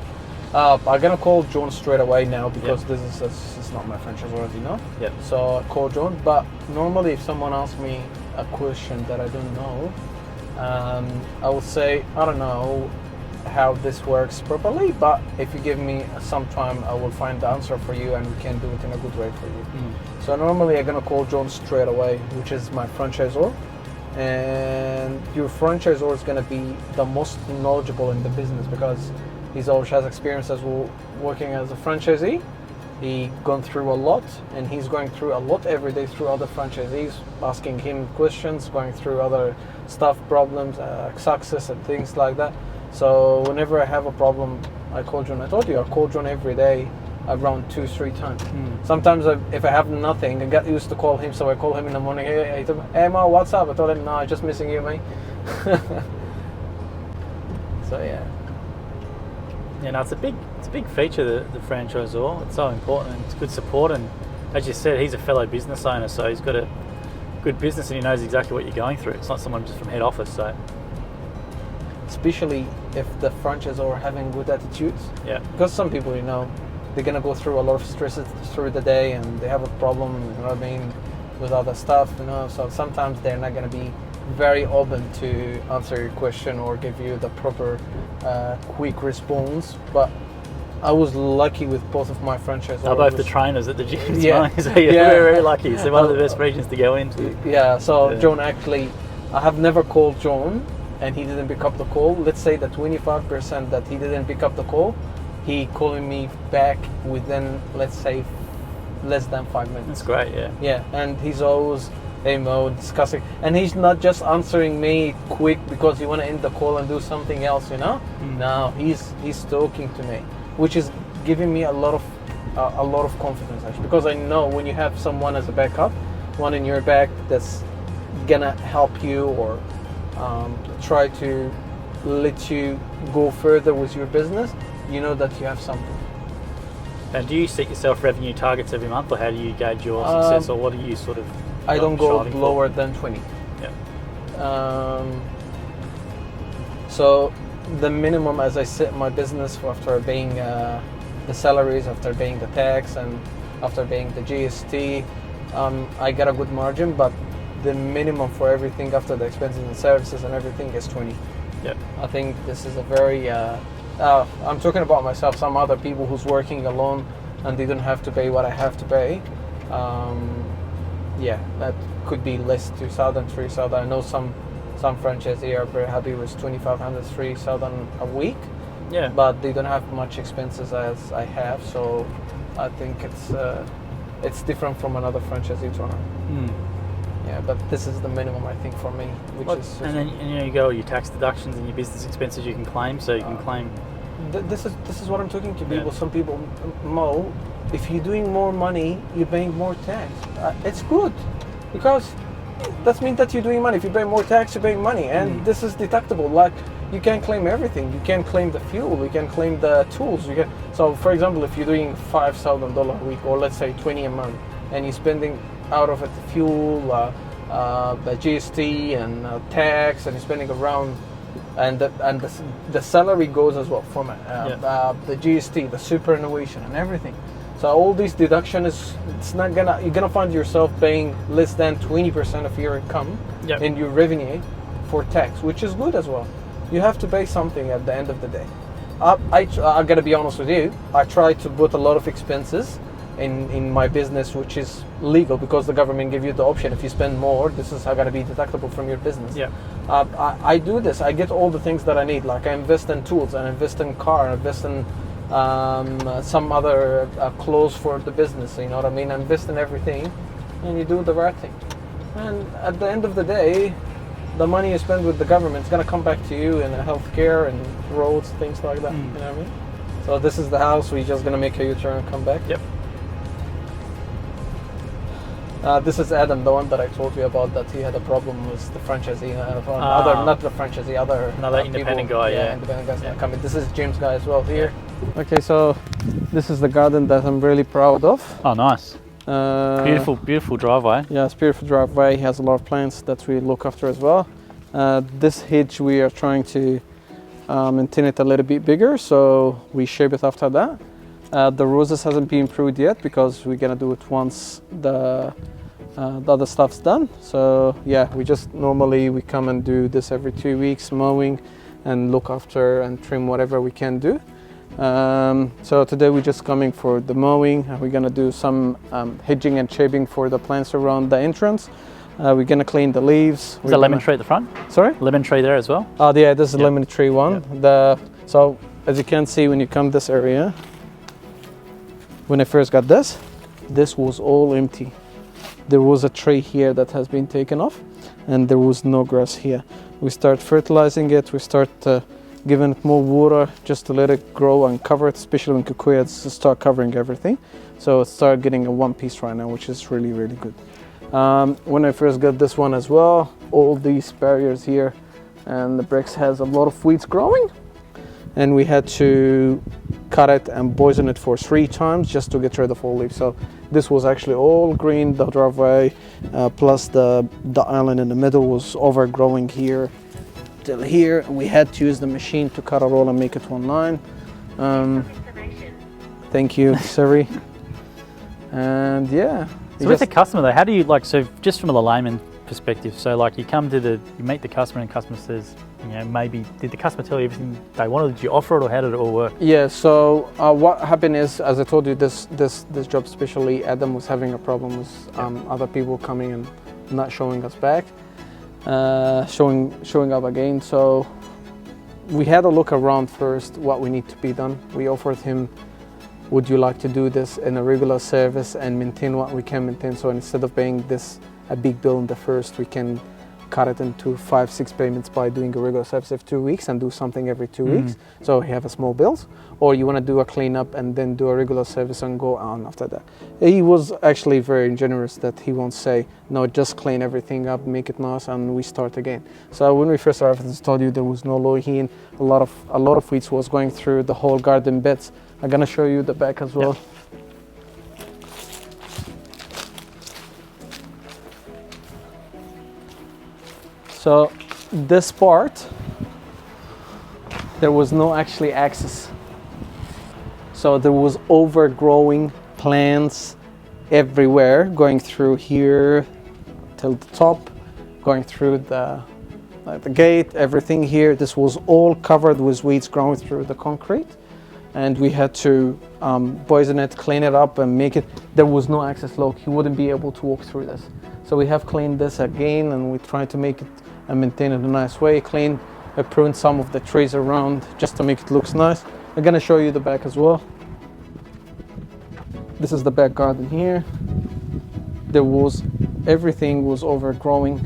I'm gonna call John straight away now because this is not my franchise already, you know? Yep. So I call John, but normally if someone asks me a question that I don't know, I will say, I don't know how this works properly, but if you give me some time, I will find the answer for you and we can do it in a good way for you. So normally I'm gonna call John straight away, which is my franchisor, and your franchisor is gonna be the most knowledgeable in the business because he's always has experience as working as a franchisee. He gone through a lot, and he's going through a lot every day through other franchisees, asking him questions, going through other stuff, problems, success and things like that. So whenever I have a problem, I call John. I told you, I call John every day around 2-3 times. Sometimes if I have nothing, I get used to call him, so I call him in the morning. Hey Mo, what's up? I told him, no, I'm just missing you, mate. So yeah. Yeah, no, it's a big feature, the franchisor. It's so important, and it's good support. And as you said, he's a fellow business owner, so he's got a good business and he knows exactly what you're going through. It's not someone just from head office. So, especially if the franchisor having good attitudes. Yeah. Because some people, you know, they're gonna go through a lot of stresses through the day, and they have a problem, you know what I mean, with other stuff, you know. So sometimes they're not gonna be very open to answer your question or give you the proper quick response. But I was lucky with both of my franchisors. They're both the trainers at the gym. Yeah. So you're very, very lucky. So one of the best regions to go into. Yeah, so John actually, I have never called John and he didn't pick up the call. Let's say that 25% that he didn't pick up the call, he calling me back within, let's say, less than 5 minutes. That's great, yeah. Yeah, and he's always, hey Mo, discussing, and he's not just answering me quick because he want to end the call and do something else, you know. No, he's talking to me, which is giving me a lot of confidence actually, because I know when you have someone as a backup, one in your back that's gonna help you or try to let you go further with your business, you know that you have something. And do you set yourself revenue targets every month, or how do you gauge your success, or what do you sort of? I don't go lower than 20. Yeah. So the minimum, as I set my business after paying the salaries, after paying the tax, and after paying the GST, I get a good margin. But the minimum for everything after the expenses and services and everything is 20. Yeah. I think this is a very. I'm talking about myself. Some other people who's working alone and they don't have to pay what I have to pay. Yeah, that could be less 2,000, 3,000. I know some some franchisees are very happy with 2,500, 3,000 a week. Yeah. But they don't have much expenses as I have, so I think it's different from another franchisee owner. Yeah, but this is the minimum I think for me, which is. And then you go your tax deductions and your business expenses you can claim, so you can claim. This is what I'm talking to people. Some people, Mo, if you're doing more money, you're paying more tax. It's good because that means that you're doing money. If you pay more tax, you're paying money, and this is deductible. Like you can claim everything. You can claim the fuel. You can claim the tools. You can. So, for example, if you're doing $5,000 a week, or let's say 20 a month, and you're spending out of it the fuel, the GST and tax, and you're spending around, and the salary goes as well from the GST, the superannuation, and everything. So all these deductions, you're gonna find yourself paying less than 20% of your income in your revenue for tax, which is good as well. You have to pay something at the end of the day. I gotta be honest with you. I try to put a lot of expenses in my business, which is legal because the government give you the option. If you spend more, this is how gonna be deductible from your business. I do this. I get all the things that I need. Like I invest in tools, I invest in car, I invest in some other clothes for the business. You know what I mean? I invest in everything, and you do the right thing. And at the end of the day, the money you spend with the government is gonna come back to you in healthcare and roads, things like that. You know what I mean? So this is the house. We're just gonna make a U-turn and come back. This is Adam, the one that I told you about, that he had a problem with the franchisee. Not the franchisee, another independent people, guy. Independent guys that come in. This is James' guy as well here. Okay, so this is the garden that I'm really proud of. Oh, nice. Beautiful driveway. Yeah, it's beautiful driveway. He has a lot of plants that we look after as well. This hedge we are trying to maintain it a little bit bigger, so we shape it after that. The roses hasn't been pruned yet because we're gonna do it once the other stuff's done. So yeah, we come and do this every 2 weeks, mowing and look after and trim whatever we can do. So today we're just coming for the mowing, and we're gonna do some hedging and shaping for the plants around the entrance. We're gonna clean the leaves. Is there a lemon tree at the front? Sorry? Lemon tree there as well? Oh yeah, this is a lemon tree one. So as you can see when you come this area, when I first got this was all empty. There was a tree here that has been taken off, and there was no grass here. We start fertilizing it, we start giving it more water just to let it grow and cover it, especially when kikuyu start covering everything. So it started getting a one piece right now, which is really, really good. When I first got this one as well, all these barriers here and the bricks has a lot of weeds growing, and we had to cut it and poison it for 3 times just to get rid of all leaves. So this was actually all green, the driveway, plus the island in the middle was overgrowing here till here. We had to use the machine to cut it all and make it one line. Thank you, Siri. And yeah. So with the customer though, how do you so just from the layman perspective, so like you meet the customer and the customer says, maybe did the customer tell you everything they wanted? Did you offer it, or how did it all work? Yeah, so what happened is, as I told you, this job, especially Adam was having a problem with other people coming and not showing us back, showing up again. So we had a look around first what we need to be done. We offered him, would you like to do this in a regular service and maintain what we can maintain? So instead of paying a big bill in the first, we can cut it into 5-6 payments by doing a regular service every 2 weeks and do something every 2 weeks. So we have a small bills. Or you want to do a cleanup and then do a regular service and go on after that. He was actually very generous that he won't say, no, just clean everything up, make it nice, and we start again. So when we first arrived, as I told you, there was no low-heen. A lot of weeds was going through the whole garden beds. I'm gonna show you the back as well. So this part, there was no actually access. So there was overgrowing plants everywhere, going through here till the top, going through the gate, everything here. This was all covered with weeds growing through the concrete. And we had to poison it, clean it up and make it, there was no access. Look, he wouldn't be able to walk through this. So we have cleaned this again and we tried to make it and maintain it in a nice way. Clean, prune some of the trees around just to make it look nice. I'm gonna show you the back as well. This is the back garden here. Everything was overgrowing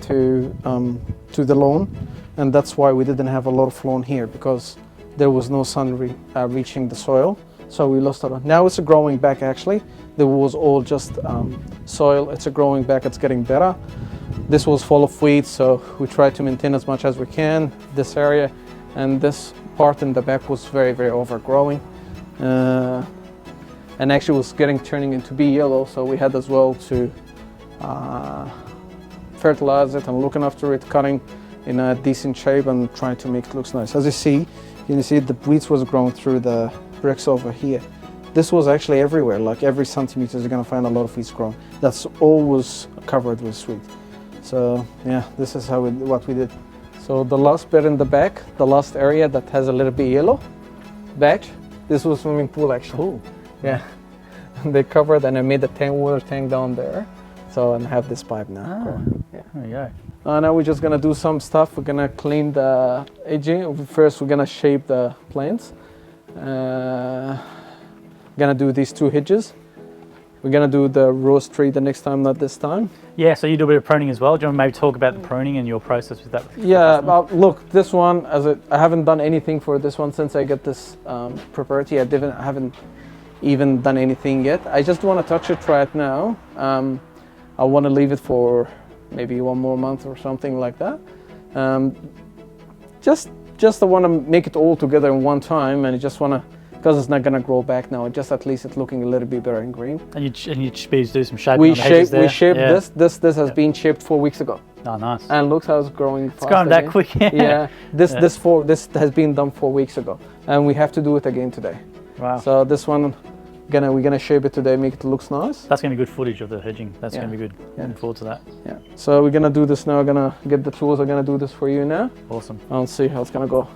to the lawn, and that's why we didn't have a lot of lawn here, because there was no sun reaching the soil, so we lost a lot. Now it's growing back actually. There was all just soil. It's growing back, it's getting better. This was full of weeds, so we tried to maintain as much as we can this area, and this part in the back was very, very overgrowing. And actually was turning into be yellow, so we had as well to fertilize it and looking after it, cutting in a decent shape and trying to make it look nice. As you can see the weeds was growing through the bricks over here. This was actually everywhere, like every centimeter you're gonna find a lot of weeds growing. That's always covered with weeds. So yeah, this is what we did. So the last bit in the back, the last area that has a little bit yellow back, this was swimming pool actually. Ooh. Yeah, they covered, and I made a water tank down there. So I have this pipe now. Yeah. There you go. Now we're just gonna do some stuff. We're gonna clean the edging. First, we're gonna shape the plants. Gonna do these 2 hedges. We're gonna do the rose tree the next time, not this time. Yeah, so you do a bit of pruning as well. Do you want to maybe talk about the pruning and your process with that? Yeah, look, this one, I haven't done anything for this one since I got this property. I haven't even done anything yet. I just want to touch it right now. I want to leave it for maybe 1 more month or something like that. Just I want to make it all together in one time, and I just want to, because it's not going to grow back now, just at least it's looking a little bit better and green. And you do some shaping on the hedges there? We shaped this has been shaped 4 weeks ago. Oh, nice. And look how it's growing fast. It's growing that quick, yeah. Yeah, this has been done 4 weeks ago, and we have to do it again today. Wow. So this one, we're gonna shape it today, make it look nice. That's gonna be good footage of the hedging. That's gonna be good. Looking forward to that. Yeah. So we're gonna do this now. We're gonna get the tools. I'm gonna do this for you now. Awesome. I'll see how it's gonna go.